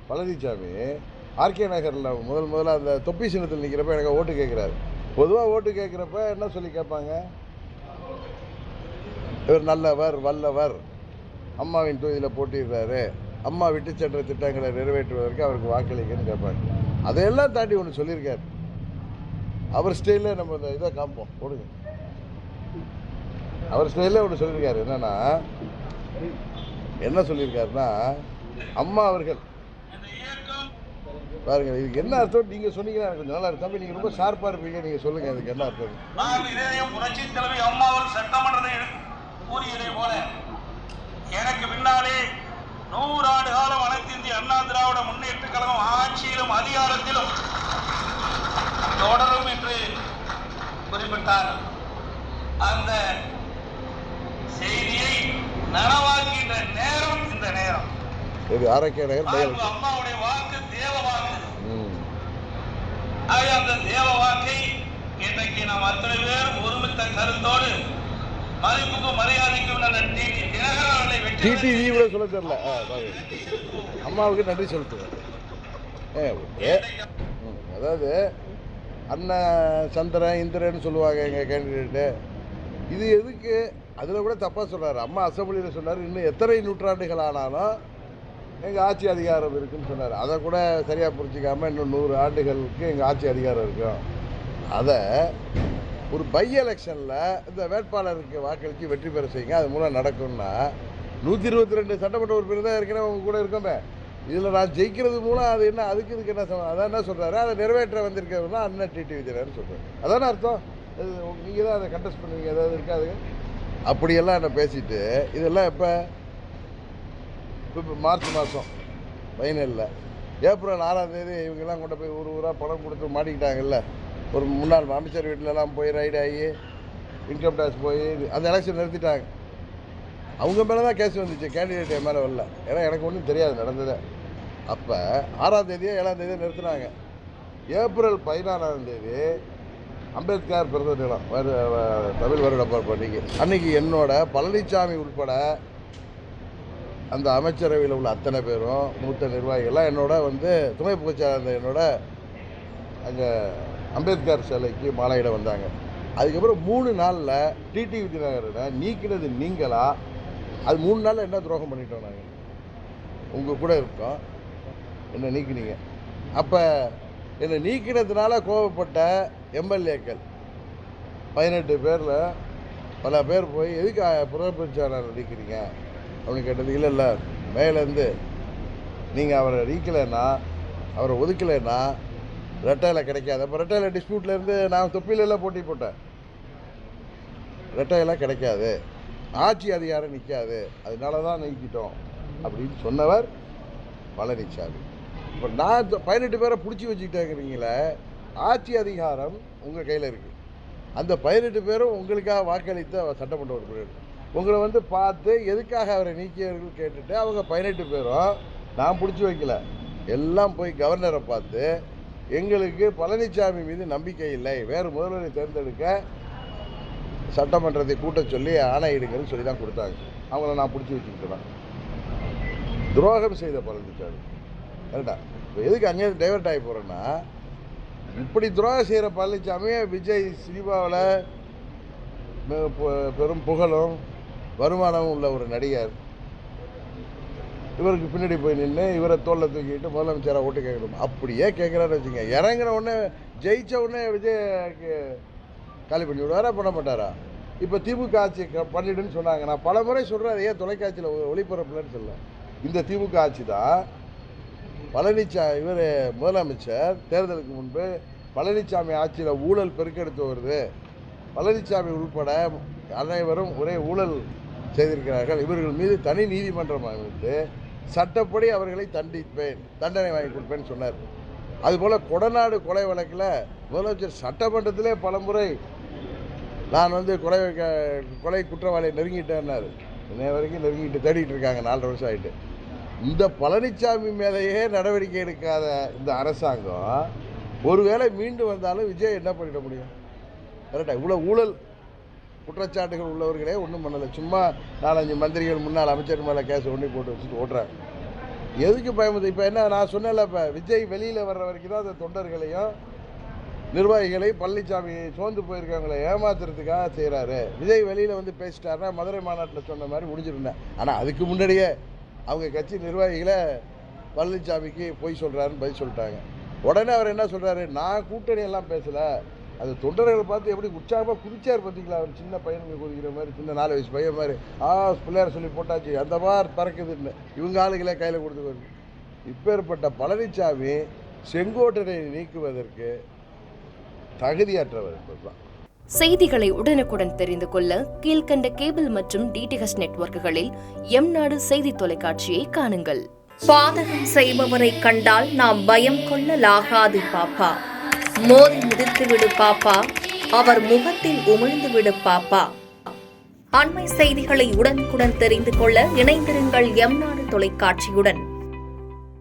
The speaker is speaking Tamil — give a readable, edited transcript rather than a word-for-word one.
பழனிசாமி ஆர்கே நகரில் முதல்ல அந்த தொப்பி சின்னத்தில் நிற்கிறப்ப எனக்கு ஓட்டு கேட்குறாரு. பொதுவாக ஓட்டு கேட்குறப்ப என்ன சொல்லி கேட்பாங்க? இவர் நல்லவர், வல்லவர், அம்மாவின் தொகுதியில் போட்டிடுறாரு, அம்மா விட்டு சென்ற திட்டங்களை நிறைவேற்றுவதற்கு அவருக்கு வாக்களிக்கன்னு கேட்பாங்க. அதையெல்லாம் தாண்டி ஒன்று சொல்லியிருக்காரு. அவர் ஸ்டைலில் நம்ம இந்த இதை காப்போம் போடுங்க. அவர் ஸ்டைலில் ஒன்று சொல்லியிருக்காரு. என்னன்னா என்ன சொல்லியிருக்காருன்னா, அம்மா அவர்கள் பாருங்க, இதுக்கு என்ன அர்த்தம் நீங்க சொன்னீங்கன்னா எனக்கு கொஞ்சம் நல்லா இருக்கும். நீங்க ரொம்ப ஷார்ப்பா இருப்பீங்க, நீங்க சொல்லுங்க இதுக்கு என்ன அர்த்தம். புரட்சி தலைவி அம்மா அவர்கள் சட்டமன்றத்தை கூறியதை போல எனக்கு பின்னாலே 100 ஆண்டு காலம் அனைத்து இந்திய அண்ணா திராவிட முன்னேற்ற கழகம் ஆட்சியிலும் அதிகாரத்திலும் தொடரும் என்று குறிப்பிட்டார். அந்த செய்தியை நனவாக்கின்ற நேரம் இந்த நேரம். அம்மாவுடைய வாக்கு தேவ வாக்கு. அந்த தேவ வாக்கை இன்றைக்கு நாம் அத்தனை பேர் ஒருமித்த கருத்தோடு மதிப்புக்கும் மரியாதைக்கும் சொல்ல தெரியல. அம்மாவுக்கு நன்றி செலுத்துவேன். அதாவது அண்ணன் சந்திரன் இந்திரன்னு சொல்லுவாங்க எங்கள் கேண்டிடேட்டு. இது எதுக்கு? அதில் கூட தப்பாக சொல்கிறார். அம்மா அசம்பிளியில் சொன்னார், இன்னும் எத்தனை நூற்றாண்டுகள் ஆனாலும் எங்கள் ஆட்சி அதிகாரம் இருக்குன்னு சொன்னார். அதை கூட சரியாக புரிஞ்சிக்காமல் இன்னும் 100 ஆண்டுகளுக்கு எங்கள் ஆட்சி அதிகாரம் இருக்கும். அதை ஒரு பை எலெக்ஷனில் இந்த வேட்பாளருக்கு வாக்களித்து வெற்றி பெற செய்யுங்க, அது மூலம் நடக்கும்னா 122 சட்டமன்ற உறுப்பினர் தான் இருக்கிற அவங்க கூட இருக்கோமே. இதில் நான் ஜெயிக்கிறது மூலம் அது என்ன, அதுக்கு இதுக்கு என்ன அதான் என்ன சொல்கிறாரு, அதை நிறைவேற்ற வந்திருக்கிறதுனா அண்ணன் டிடி விஜயன் சொல்கிறார். அதானே அர்த்தம். நீங்கள் தான் அதை கண்டெஸ்ட் பண்ணுவீங்க, ஏதாவது இருக்காது. அப்படியெல்லாம் என்ன பேசிட்டு இதெல்லாம் இப்போ மார்ச் மாதம் ஃபைனலில் ஏப்ரல் 6ஆம் தேதி இவங்கெல்லாம் கொண்டு போய் ஊராக பணம் கொடுத்து மாட்டிக்கிட்டாங்கல்ல. ஒரு முன்னாள் அமைச்சர் வீட்டிலலாம் போய் ரைடு ஆகி இன்கம் டேக்ஸ் போய் அந்த எலெக்ஷன் நிறுத்திட்டாங்க. அவங்க மேலே தான் கேஸ் வந்துச்சு, கேண்டிடேட் என் மேலே வரல. ஏன்னா எனக்கு ஒன்றும் தெரியாது நடந்தது. அப்போ 6ஆம் தேதியோ 7ஆம் தேதியோ நிறுத்தினாங்க. ஏப்ரல் 14ஆம் தேதி அம்பேத்கர் பிறந்த தினம், தமிழ் வருட பிறப்பு அன்னைக்கு என்னோட பழனிசாமி உட்பட அந்த அமைச்சரவையில் உள்ள அத்தனை பேரும் மூத்த நிர்வாகிகள்லாம் என்னோட துணை பொதுச்செயலாளர் என்னோட அங்கே அம்பேத்கர் சிலைக்கு மாலையிட வந்தாங்க. அதுக்கப்புறம் 3 நாளில் டிடி விஜயநகரனை நீக்கினது நீங்களா? அது 3 நாளில் என்ன துரோகம் பண்ணிட்டோம் நாங்கள்? உங்கள் கூட இருக்கோம், என்னை நீக்கினீங்க. அப்போ என்னை நீக்கினதுனால கோபப்பட்ட எம்எல்ஏக்கள் 18 பேரில் பல பேர் போய் எதுக்கு புறப்பொதுச்செயலாளர் நீக்கிறீங்க அப்படின்னு கேட்டது. இல்லை மேலேருந்து நீங்கள் அவரை நீக்கலைன்னா, அவரை ஒதுக்கலைன்னா ரெட்டையில் கிடைக்காது. அப்போ ரெட்டையில் டிஸ்பியூட்லேருந்து நான் தொப்பிலெல்லாம் போட்டி போட்டேன். ரெட்டையெல்லாம் கிடைக்காது, ஆட்சி அதிகாரம் நிற்காது, அதனால தான் நீக்கிட்டோம் அப்படின்னு சொன்னவர் பழனிசாமி. இப்போ நான் 18 பேரை பிடிச்சி வச்சுக்கிட்டேங்கிறீங்களே, ஆட்சி அதிகாரம் உங்கள் கையில் இருக்குது. அந்த 18 பேரும் உங்களுக்காக வாக்களித்த சட்டமன்ற உறுப்பினர் உங்களை பார்த்து எதுக்காக அவரை நீக்கியவர்கள் கேட்டுட்டு அவங்க 18 பேரும் நான் பிடிச்சி வைக்கல, எல்லாம் போய் கவர்னரை பார்த்து எங்களுக்கு பழனிசாமி மீது நம்பிக்கை இல்லை, வேறு முதல்வரை தேர்ந்தெடுக்க சட்டமன்றத்தை கூட்ட சொல்லி ஆணையிடுங்கன்னு சொல்லி தான் கொடுத்தாங்க. அவங்கள நான் பிடிச்சி வச்சுக்கிட்டேன். துரோகம் செய்த பழனிசாமி கரெக்டா. இப்போ எதுக்கு அங்கே டைவர்ட் ஆகி போகிறேன்னா, இப்படி துரோகம் செய்கிற பழனிசாமி விஜய் சினிமாவில் பெரும் புகழும் வருமானமும் உள்ள ஒரு நடிகர், இவருக்கு பின்னாடி போய் நின்று இவரை தோளில் தூக்கிட்டு முதலமைச்சராக ஓட்டு கேட்கணும். அப்படியே கேட்குறாரு வச்சுங்க. இறங்கின உடனே ஜெயித்த உடனே விஜய்க்கு காலி பண்ணி விடுவாரா, பண்ண மாட்டாரா? இப்போ திமுக ஆட்சி பண்ணிடுன்னு சொன்னாங்க. நான் பல முறை சொல்கிறேன், ஏன் தொலைக்காட்சியில் ஒளிபரப்புலன்னு சொல்ல. இந்த திமுக ஆட்சி தான் இவர் முதலமைச்சர் தேர்தலுக்கு முன்பு பழனிசாமி ஆட்சியில் ஊழல் பெருக்கெடுத்து வருது, பழனிசாமி உட்பட அனைவரும் ஒரே ஊழல் செய்திருக்கிறார்கள், இவர்கள் மீது தனி நீதிமன்றம் அமைத்து சட்டப்படி அவர்களை தண்டனை வாங்கி கொடுப்பேன்னு சொன்னார். அதுபோல் கொடநாடு கொலை வழக்கில் முதலமைச்சர் சட்டமன்றத்திலே பலமுறை நான் கொலை குற்றவாளியை நெருங்கிட்டேன்னாரு. இன்னைய வரைக்கும் நெருங்கிட்டு தேடிட்டு இருக்காங்க, 4.5 வருஷம் ஆகிட்டு. இந்த பழனிசாமி மேலேயே நடவடிக்கை எடுக்காத இந்த அரசாங்கம் ஒருவேளை மீண்டு வந்தாலும் விஜய் என்ன பண்ணிட முடியும்? கரெக்டாக இவ்வளோ ஊழல் குற்றச்சாட்டுகள் உள்ளவர்களே ஒன்றும் பண்ணலை. சும்மா 4-5 மந்திரிகள் முன்னாள் அமைச்சர் மேலே கேஸ் ஒன்றி போட்டு வச்சுட்டு ஓட்டுறாங்க. எதுக்கு பயமுது? இப்போ என்ன நான் சொன்னேன்ல, இப்போ விஜய் வெளியில் வர்ற வரைக்கும் தான் அந்த தொண்டர்களையும் நிர்வாகிகளையும் பழனிசாமி சோர்ந்து போயிருக்கவங்களை ஏமாத்துறதுக்காக செய்கிறாரு. விஜய் வெளியில் வந்து பேசிட்டாருன்னா மதுரை மாநாட்டில் சொன்ன மாதிரி முடிஞ்சிருந்தேன். ஆனால் அதுக்கு முன்னாடியே அவங்க கட்சி நிர்வாகிகளை பழனிசாமிக்கு போய் சொல்கிறாருன்னு பதில் சொல்லிட்டாங்க. உடனே அவர் என்ன சொல்கிறாரு, நான் கூட்டணி எல்லாம் பேசலை, அது தொண்டர்களை பார்த்து எப்படி உற்சாகமாக குதிச்சார் பார்த்தீங்களா, அவர் சின்ன பையனுக்கு குதிக்கிற மாதிரி, சின்ன 4 வயசு பையன் மாதிரி பிள்ளையார் சொல்லி போட்டாச்சு அந்த மாதிரி பறக்குதுன்னு இவங்க ஆளுகளே கையில் கொடுத்துக்கோங்க. இப்பேற்பட்ட பழனிசாமி செங்கோட்டனை நீக்குவதற்கு தகுதியற்றவர் என்பதுதான். செய்திகளை உடனுக்குடன் தெரிந்து கொள்ள கீழ்கண்ட கேபிள் மற்றும் டிடிஹெச் நெட்வொர்க்குகளில் எம்நாடு செய்தி தொலைக்காட்சியை காணுங்கள். பாதகம் செய்பவரை கண்டால் நாம் பயம் கொள்ளலாகாது பாப்பா. மோதி மிதித்துவிடு பாப்பா, அவர் முகத்தில் உமிழ்ந்துவிடு பாப்பா. அண்மை செய்திகளை உடனுக்குடன் தெரிந்து கொள்ள இணைந்திருங்கள் எம்நாடு தொலைக்காட்சியுடன்.